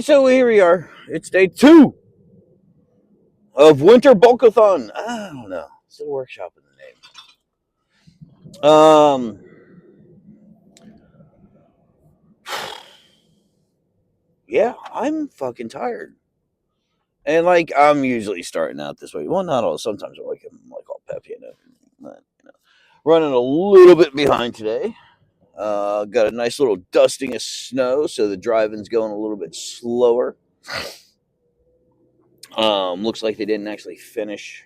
So here we are. It's day 2 of Winter Bulkathon. I don't know. Still workshopping the name. Yeah, I'm fucking tired. And like I'm usually starting out this way. Well, not all. Sometimes I'm like all peppy and everything. But, running a little bit behind today. Got a nice little dusting of snow, so the driving's going a little bit slower. Looks like they didn't actually finish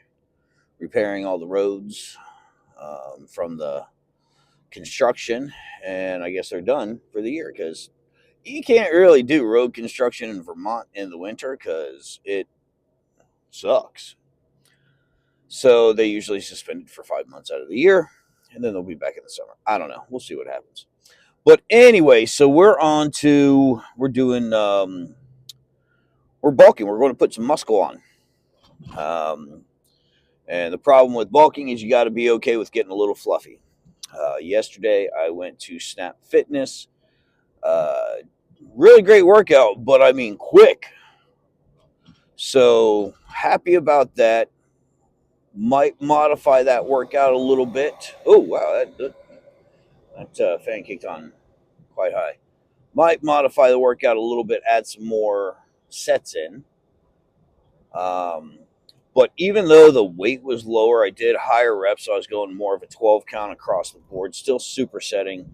repairing all the roads from the construction, and I guess they're done for the year because you can't really do road construction in Vermont in the winter because it sucks. So they usually suspend it for 5 months out of the year, and then they'll be back in the summer. I don't know. We'll see what happens. But anyway, so we're doing we're bulking. We're going to put some muscle on. Um, and the problem with bulking is you got to be okay with getting a little fluffy. Yesterday I went to Snap Fitness. Uh, Really great workout, but I mean quick. So happy about that. Might modify that workout a little bit. Oh wow, that fan kicked on quite high. Might modify the workout a little bit, add some more sets in. Um, but even though the weight was lower, I did higher reps, so I was going more of a 12 count across the board. Still supersetting,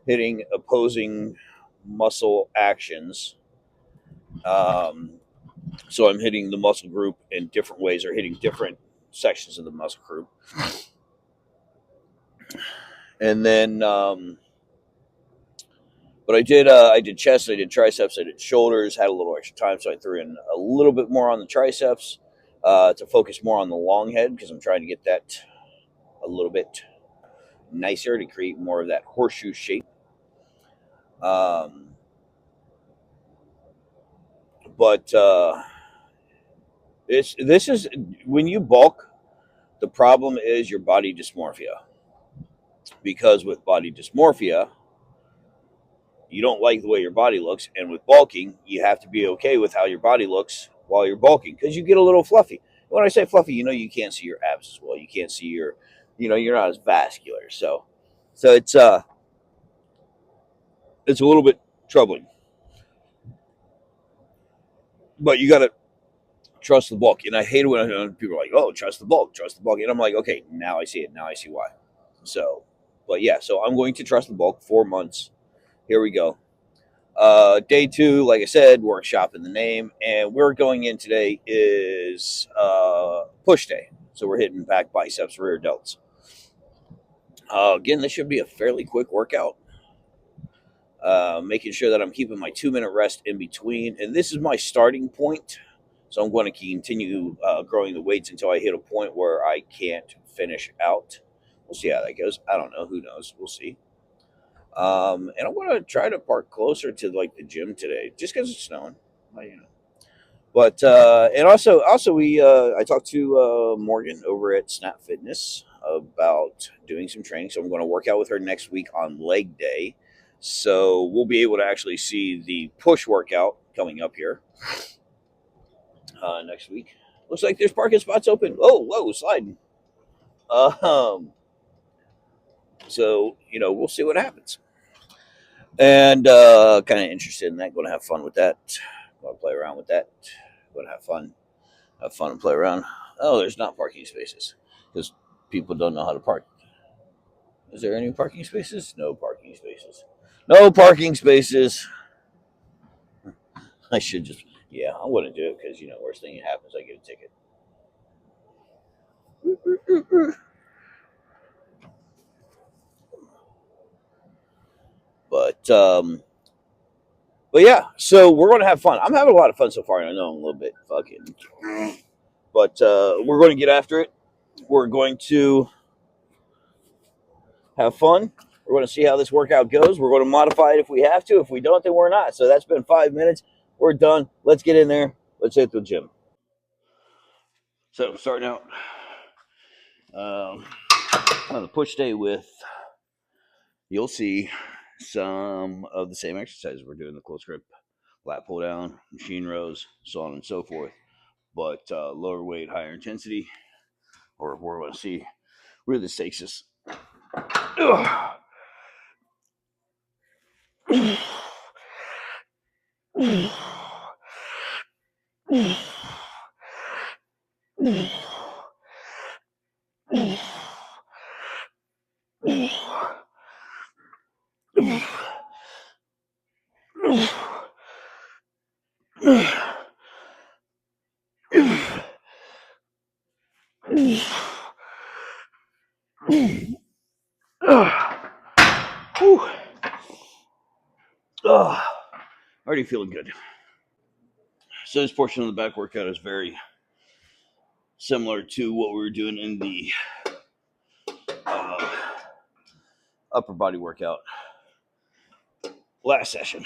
hitting opposing muscle actions. Um, So I'm hitting the muscle group in different ways or hitting different sections of the muscle group. And then, but I did chest, I did triceps, I did shoulders, had a little extra time. So I threw in a little bit more on the triceps to focus more on the long head because I'm trying to get that a little bit nicer to create more of that horseshoe shape. Um, but this is when you bulk, the problem is your body dysmorphia because with body dysmorphia, you don't like the way your body looks, and with bulking, you have to be okay with how your body looks while you're bulking because you get a little fluffy. When I say fluffy, you can't see your abs as well. You can't see you're not as vascular. So it's a little bit troubling, but you got to trust the bulk. And I hate it when people are like, "Oh, trust the bulk," and I'm like, "Okay, now I see it. Now I see why." So, but yeah, so I'm going to trust the bulk. 4 months. Here we go. Day 2, like I said, workshop in the name, and we're going in today is push day. So we're hitting back, biceps, rear delts. Again, this should be a fairly quick workout. Making sure that I'm keeping my 2 minute rest in between, and this is my starting point. So I'm going to continue growing the weights until I hit a point where I can't finish out. We'll see how that goes. I don't know. Who knows? We'll see. And I'm gonna try to park closer to like the gym today, just because it's snowing. Well. But and also we I talked to Morgan over at Snap Fitness about doing some training. So I'm going to work out with her next week on leg day. So we'll be able to actually see the push workout coming up here next week. Looks like there's parking spots open. Oh, whoa, sliding. Um, so we'll see what happens. And kind of interested in that. Going to have fun with that. Going to play around with that. Going to have fun and play around. Oh, there's not parking spaces because people don't know how to park. Is there any parking spaces? No parking spaces. No parking spaces. I should just, yeah, I wouldn't do it because worst thing that happens, I get a ticket. But but yeah, so we're going to have fun. I'm having a lot of fun so far, and I know I'm a little bit fucking, but we're going to get after it. We're going to have fun. We're going to see how this workout goes. We're going to modify it if we have to. If we don't, then we're not. So that's been 5 minutes. We're done. Let's get in there. Let's hit the gym. So starting out on the push day with, you'll see some of the same exercises we're doing, the close grip lat pull down, machine rows, so on and so forth. But lower weight, higher intensity, or we're going to see where this takes us. Already feeling good. So this portion of the back workout is very similar to what we were doing in the uh, upper body workout last session.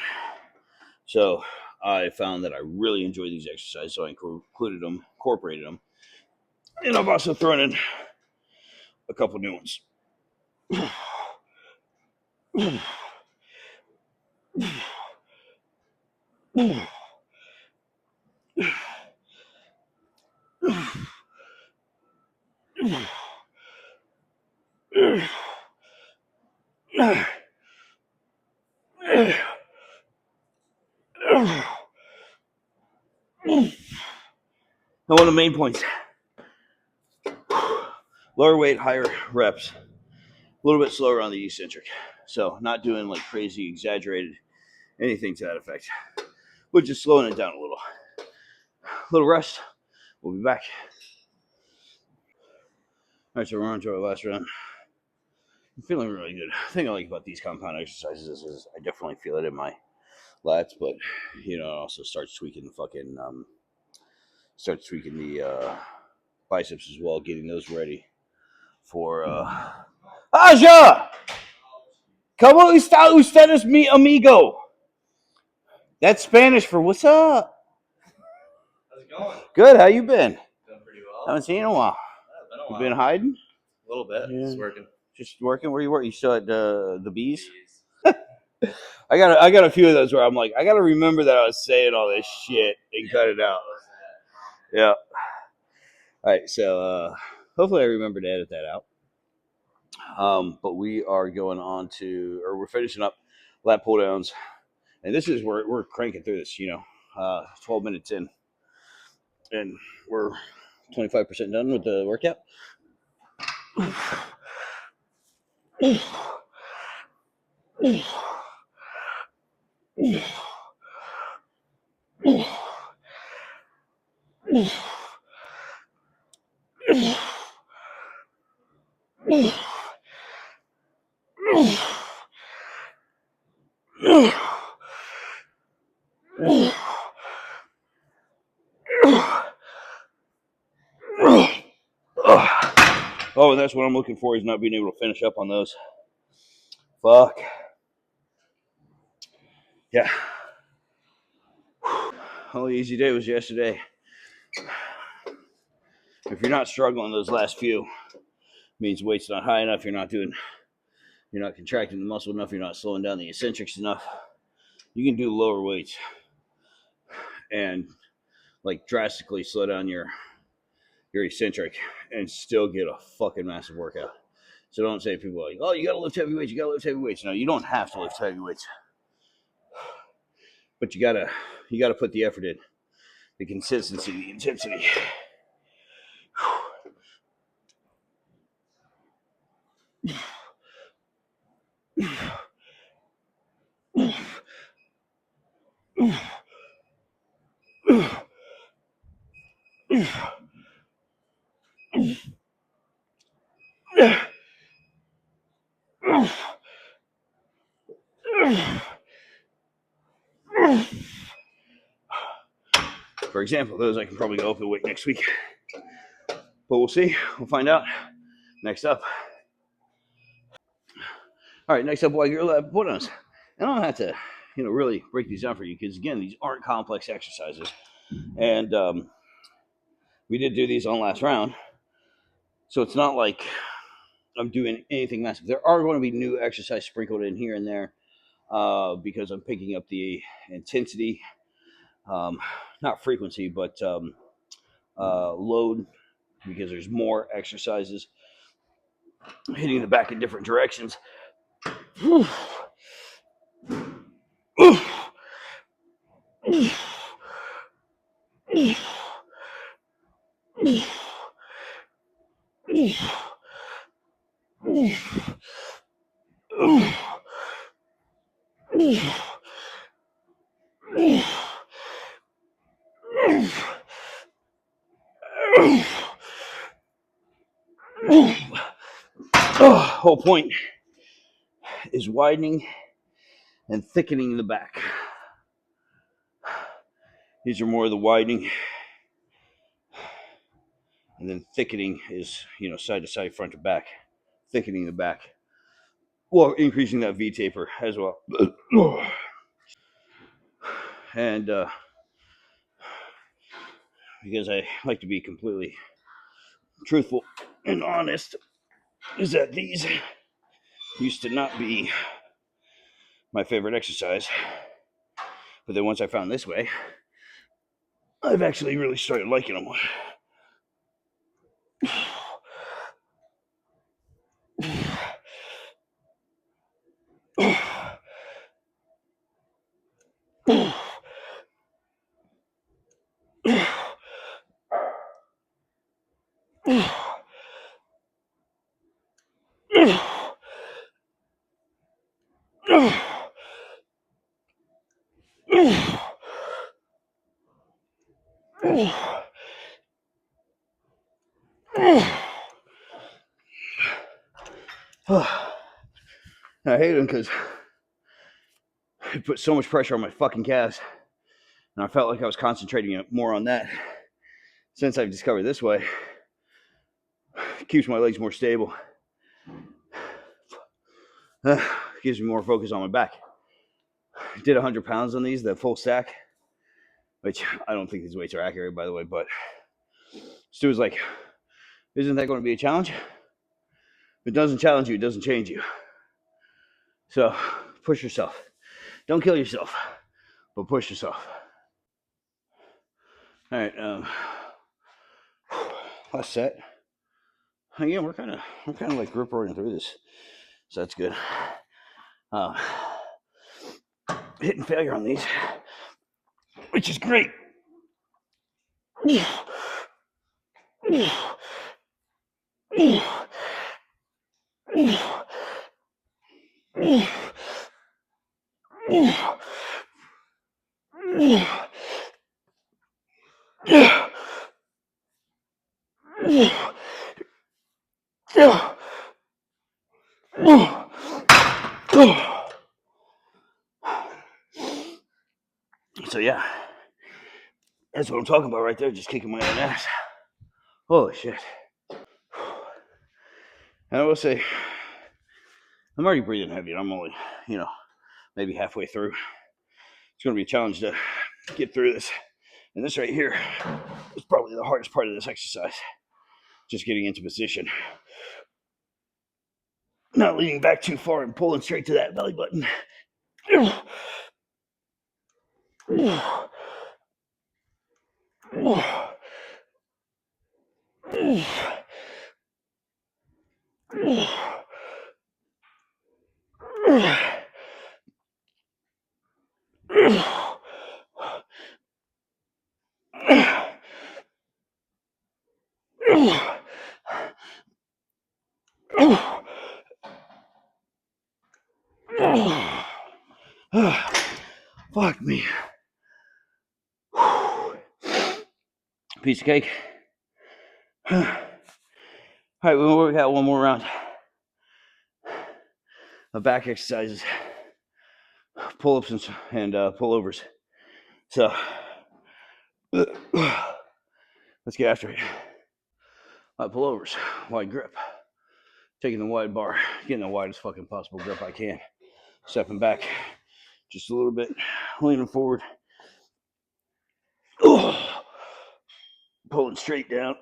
So I found that I really enjoy these exercises, so I incorporated them, and I've also thrown in a couple new ones. Now, one of the main points: lower weight, higher reps, a little bit slower on the eccentric. So not doing like crazy, exaggerated, anything to that effect, but just slowing it down a little. Little rest. We'll be back. All right, so we're on to our last round. I'm feeling really good. The thing I like about these compound exercises is I definitely feel it in my lats, but it also starts tweaking the biceps as well, getting those ready for Aja! Como está ustedes, mi amigo? That's Spanish for what's up. How's it going? Good. How you been? Doing pretty well. Haven't seen you in a while. Been a while. You been hiding? A little bit. Yeah. Just working. Just working. Where you work? You still at the bees? I got a few of those where I'm like, I got to remember that I was saying all this shit and cut it out. Yeah. All right. So hopefully I remember to edit that out. But we are going on to, or we're finishing up lat pull downs, and this is where we're cranking through this. 12 minutes in, and we're 25% done with the workout. Oh, and that's what I'm looking for, is not being able to finish up on those. Fuck. Yeah. Only easy day was yesterday. If you're not struggling those last few, it means weight's not high enough, you're not contracting the muscle enough, you're not slowing down the eccentrics enough. You can do lower weights and like drastically slow down your eccentric and still get a fucking massive workout. So don't say to people like, oh, you gotta lift heavy weights, No, you don't have to lift heavy weights. But you gotta put the effort in. The consistency, the intensity. For example, those I can probably go up the weight next week. But we'll see. We'll find out. Next up. All right, next up, while you're put on. And I don't have to, really break these down for you because, again, these aren't complex exercises. And we did do these on last round. So it's not like I'm doing anything massive. There are going to be new exercise sprinkled in here and there because I'm picking up the intensity not frequency, but load, because there's more exercises hitting the back in different directions. Whole point is widening and thickening the back. These are more of the widening, and then thickening is, side to side, front to back, thickening the back, well, increasing that V taper as well. And because I like to be completely truthful and honest, is that these used to not be my favorite exercise, but then once I found this way, I've actually really started liking them. I hate them because it put so much pressure on my fucking calves, and I felt like I was concentrating more on that. Since I've discovered this way, it keeps my legs more stable, gives me more focus on my back. I did 100 pounds on these, the full stack, which I don't think these weights are accurate, by the way, but Stu was like, isn't that going to be a challenge? If it doesn't challenge you, it doesn't change you. So push yourself. Don't kill yourself, but push yourself. All right, last set. Again, we're kind of like grip rolling through this, so that's good. Hitting failure on these, which is great. So yeah, that's what I'm talking about right there, just kicking my own ass. Holy shit. And I will say, I'm already breathing heavy, and I'm only, maybe halfway through. It's going to be a challenge to get through this. And this right here is probably the hardest part of this exercise. Just getting into position. Not leaning back too far and pulling straight to that belly button. Fuck me. Piece of cake. All right, we got one more round of back exercises, pull-ups and pullovers. So let's get after it. Pullovers, wide grip, taking the wide bar, getting the widest fucking possible grip I can, stepping back just a little bit, leaning forward, pulling straight down.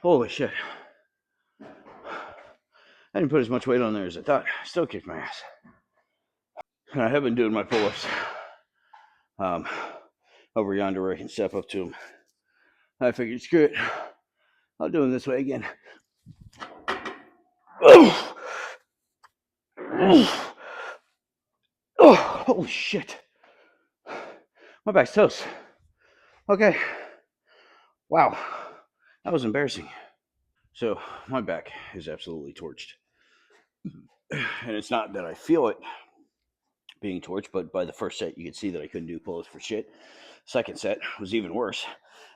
Holy shit. I didn't put as much weight on there as I thought. Still kicked my ass. And I have been doing my pull-ups over yonder where I can step up to them. I figured, screw it. I'll do them this way again. Oh, holy shit. My back's toast. Okay. Wow. That was embarrassing. So my back is absolutely torched. And it's not that I feel it being torched, but by the first set, you could see that I couldn't do pull-ups for shit. Second set was even worse.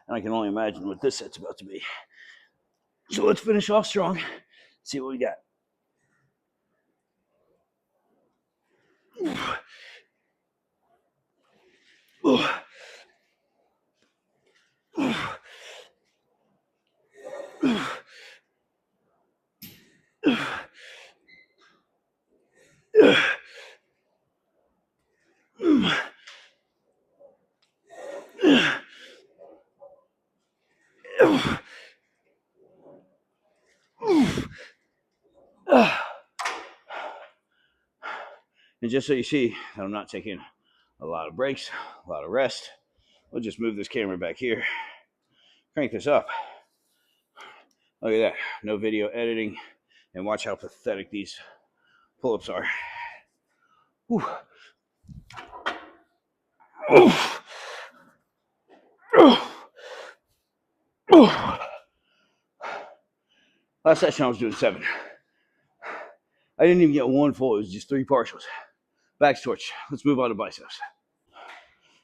And I can only imagine what this set's about to be. So let's finish off strong. See what we got. And just so you see that I'm not taking a lot of breaks, a lot of rest, we'll just move this camera back here, crank this up. Look at that. No video editing. And watch how pathetic these pull-ups are. Whew. Last session I was doing 7. I didn't even get one full. It was just 3 partials. Back's torch. Let's move on to biceps.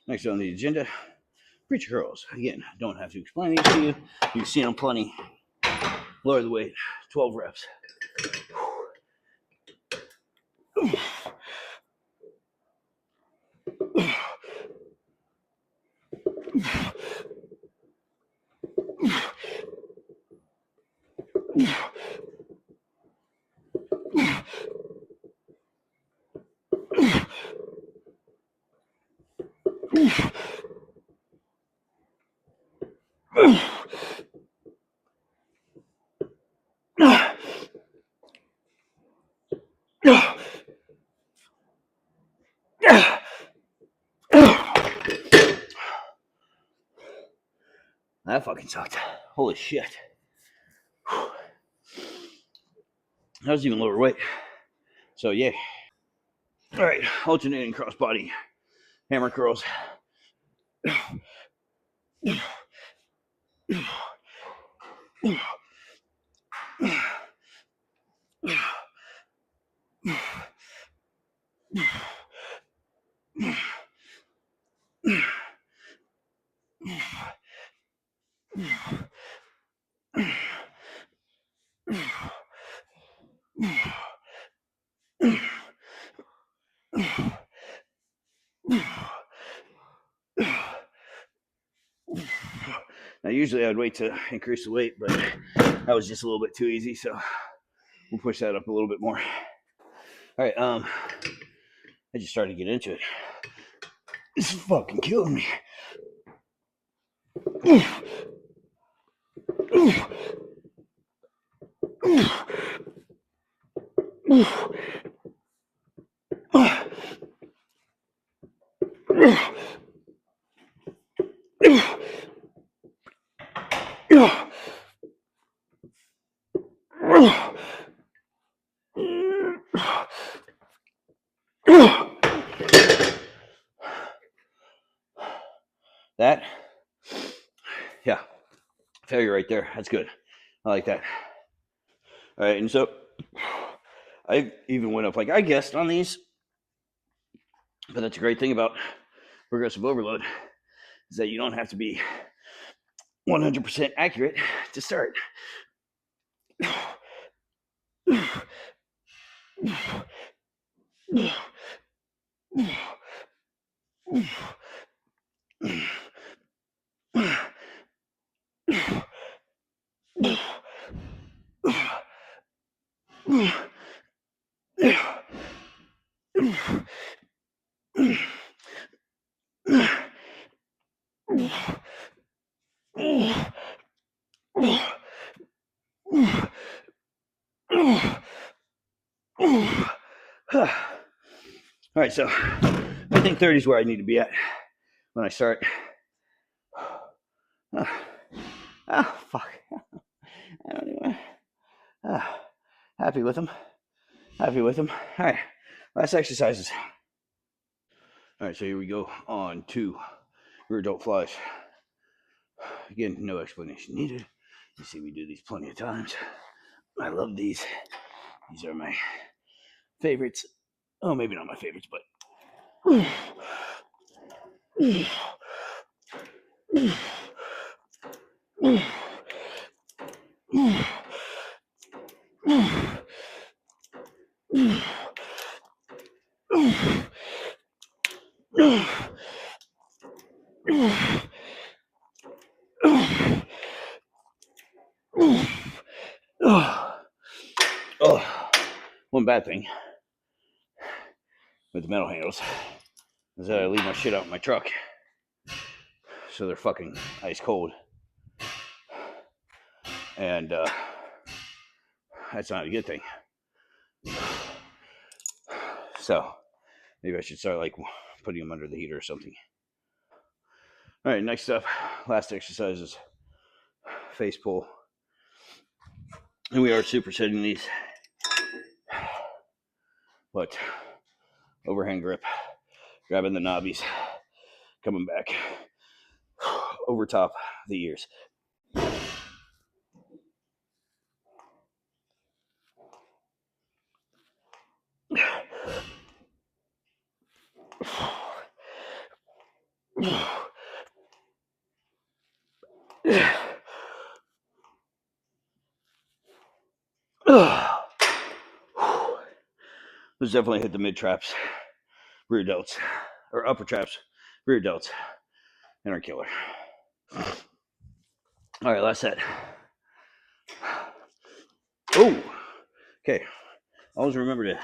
Next on the agenda, preacher curls. Again, don't have to explain these to you. You've seen them plenty. Lower the weight. 12 reps. That fucking sucked. Holy shit. That was even lower weight. So, yeah. All right. Alternating crossbody hammer curls. Now, usually I'd wait to increase the weight, but that was just a little bit too easy, so we'll push that up a little bit more. All right, I just started to get into it. This is fucking killing me. That, yeah, failure right there. That's good. I like that. All right, and so I even went up, like I guessed on these, but that's a great thing about progressive overload is that you don't have to be 100% accurate to start. All right, so I think 30 is where I need to be at when I start. Oh, fuck. I don't even. Happy with them. Happy with them. All right, last exercises. All right, so here we go on 2 rear delt flies. Again, no explanation needed. You see me do these plenty of times. I love these. These are my favorites. Oh, maybe not my favorites, but. Oh, one bad thing with the metal handles is that I leave my shit out in my truck, so they're fucking ice cold, and that's not a good thing. So maybe I should start like putting them under the heater or something. All right, next up, last exercise is face pull, and we are supersetting these, but overhand grip, grabbing the knobbies, coming back over top the ears. Let's definitely hit the mid traps, rear delts, or upper traps, rear delts, and our killer. All right, last set. Oh, okay. Always remember to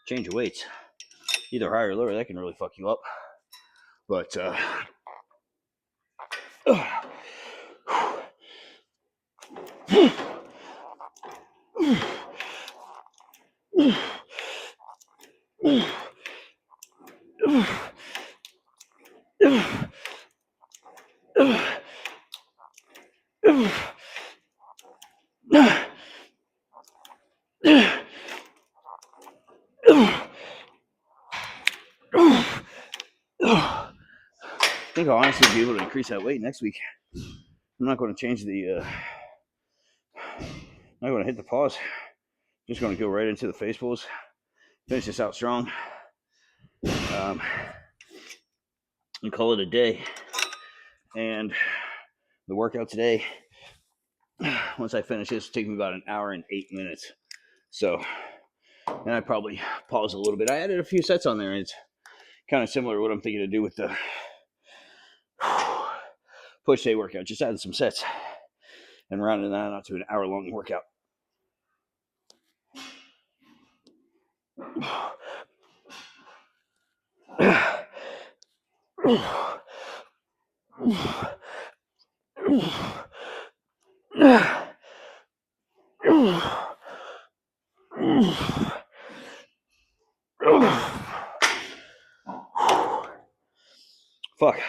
change your weights, either higher or lower. That can really fuck you up. But I think I'll honestly be able to increase that weight next week. I'm not going to change the. I'm not going to hit the pause. Just going to go right into the face pulls. Finish this out strong. And call it a day. And the workout today, once I finish this, will take me about an hour and 8 minutes. So, and I probably pause a little bit. I added a few sets on there, and it's kind of similar to what I'm thinking to do with the push day workout. Just added some sets and rounding that out to an hour-long workout. Fuck.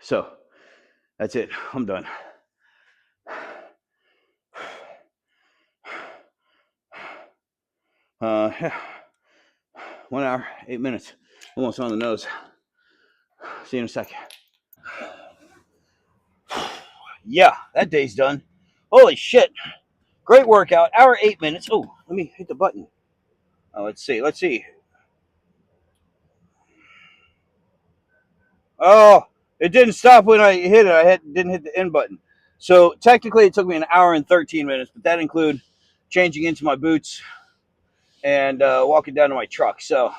So, that's it. I'm done. Yeah. 1 hour, 8 minutes. Almost on the nose. See you in a sec. Yeah, that day's done. Holy shit. Great workout. Hour, 8 minutes. Oh, let me hit the button. Let's see. Oh, it didn't stop when I hit it. Didn't hit the end button. So technically it took me an hour and 13 minutes, but that included changing into my boots and walking down to my truck. So,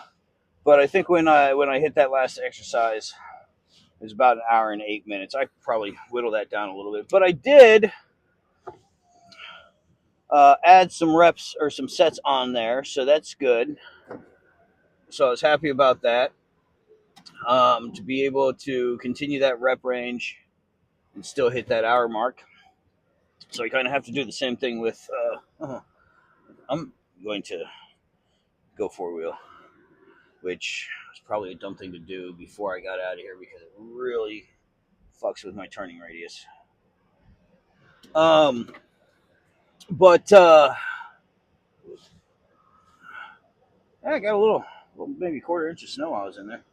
But I think when I hit that last exercise, it was about an hour and 8 minutes. I probably whittled that down a little bit, but I did add some reps or some sets on there, so that's good. So I was happy about that. To be able to continue that rep range and still hit that hour mark. So I kind of have to do the same thing with. I'm going to go four wheel, which was probably a dumb thing to do before I got out of here because it really fucks with my turning radius. But I got a little, maybe quarter inch of snow while I was in there.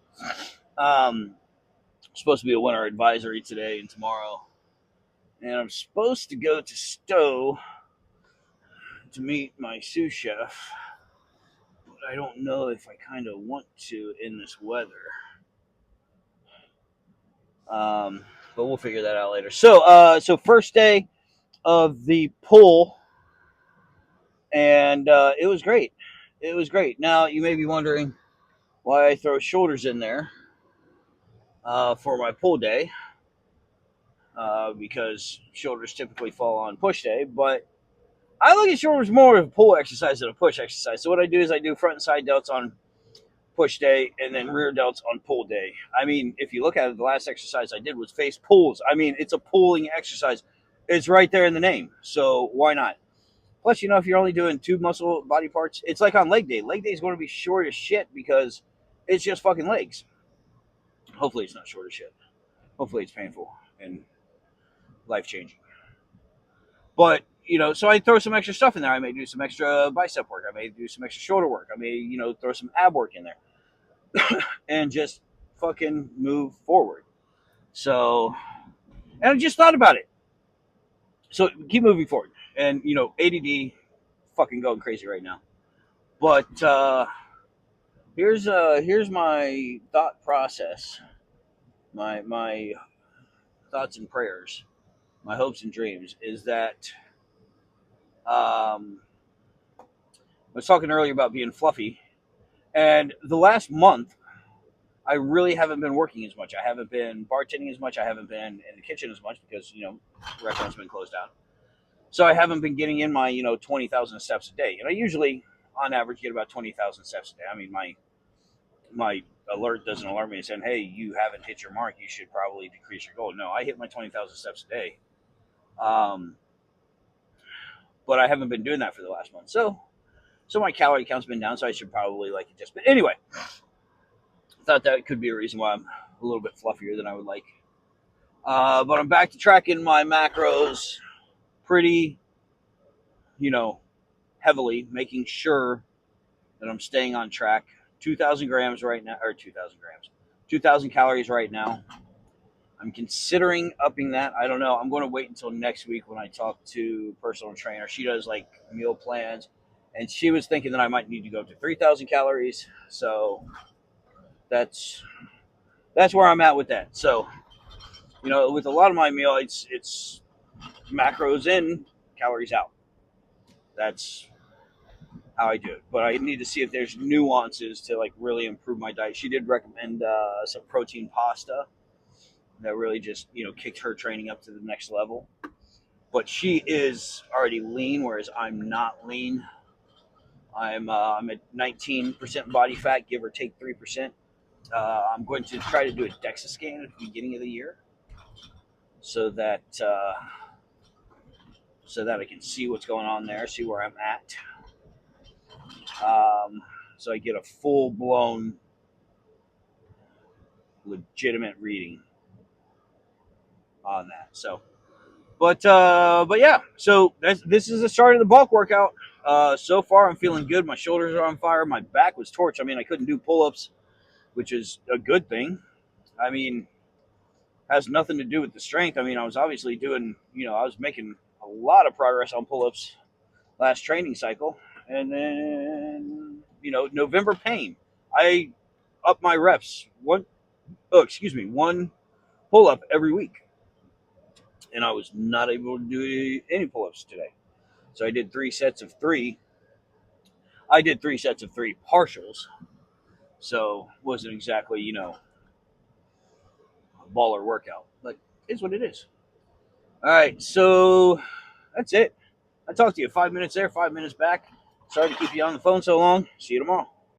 Supposed to be a winter advisory today and tomorrow, and I'm supposed to go to Stowe to meet my sous chef, but I don't know if I kind of want to in this weather. But we'll figure that out later. So first day of the pull, and it was great. It was great. Now you may be wondering why I throw shoulders in there for my pull day, because shoulders typically fall on push day, but I look at shoulders more of a pull exercise than a push exercise. So what I do is I do front and side delts on push day and then rear delts on pull day. I mean, if you look at it, the last exercise I did was face pulls. I mean, it's a pulling exercise. It's right there in the name. So why not? Plus, if you're only doing two muscle body parts, it's like on leg day. Leg day is going to be short as shit because it's just fucking legs. Hopefully it's not short as shit. Hopefully it's painful and life-changing. But, so I throw some extra stuff in there. I may do some extra bicep work. I may do some extra shoulder work. I may, throw some ab work in there and just fucking move forward. So, and I just thought about it. So keep moving forward. And, ADD fucking going crazy right now. But here's my thought process, my thoughts and prayers, my hopes and dreams is that I was talking earlier about being fluffy, and the last month I really haven't been working as much. I haven't been bartending as much. I haven't been in the kitchen as much because restaurants have been closed down. So I haven't been getting in my 20,000 steps a day, and I usually on average get about 20,000 steps a day. I mean my alert doesn't alert me saying, hey, you haven't hit your mark, you should probably decrease your goal. No, I hit my 20,000 steps a day. But I haven't been doing that for the last month. So my calorie count's been down, so I should probably adjust. But anyway, I thought that could be a reason why I'm a little bit fluffier than I would like. But I'm back to tracking my macros pretty, heavily, making sure that I'm staying on track. 2,000 grams right now, or 2,000 grams, 2,000 calories right now. I'm considering upping that. I don't know. I'm going to wait until next week when I talk to personal trainer. She does meal plans, and she was thinking that I might need to go to 3,000 calories. So that's where I'm at with that. So, with a lot of my meal, it's macros in, calories out. That's how I do it. But I need to see if there's nuances to really improve my diet. She did recommend some protein pasta that really just kicked her training up to the next level. But she is already lean, whereas I'm not lean. I'm at 19% body fat, give or take 3%. I'm going to try to do a DEXA scan at the beginning of the year, so that I can see what's going on there, see where I'm at. So I get a full blown, legitimate reading on that. So, but yeah. So this is the start of the bulk workout. So far, I'm feeling good. My shoulders are on fire. My back was torched. I mean, I couldn't do pull-ups, which is a good thing. I mean, has nothing to do with the strength. I mean, I was obviously doing, I was making a lot of progress on pull-ups last training cycle. And then, November pain. I up my reps. One pull-up every week. And I was not able to do any pull-ups today. So I did 3 sets of 3. I did 3 sets of 3 partials. So wasn't exactly, a baller workout. But it's what it is. All right, so that's it. I talked to you 5 minutes there, 5 minutes back. Sorry to keep you on the phone so long. See you tomorrow.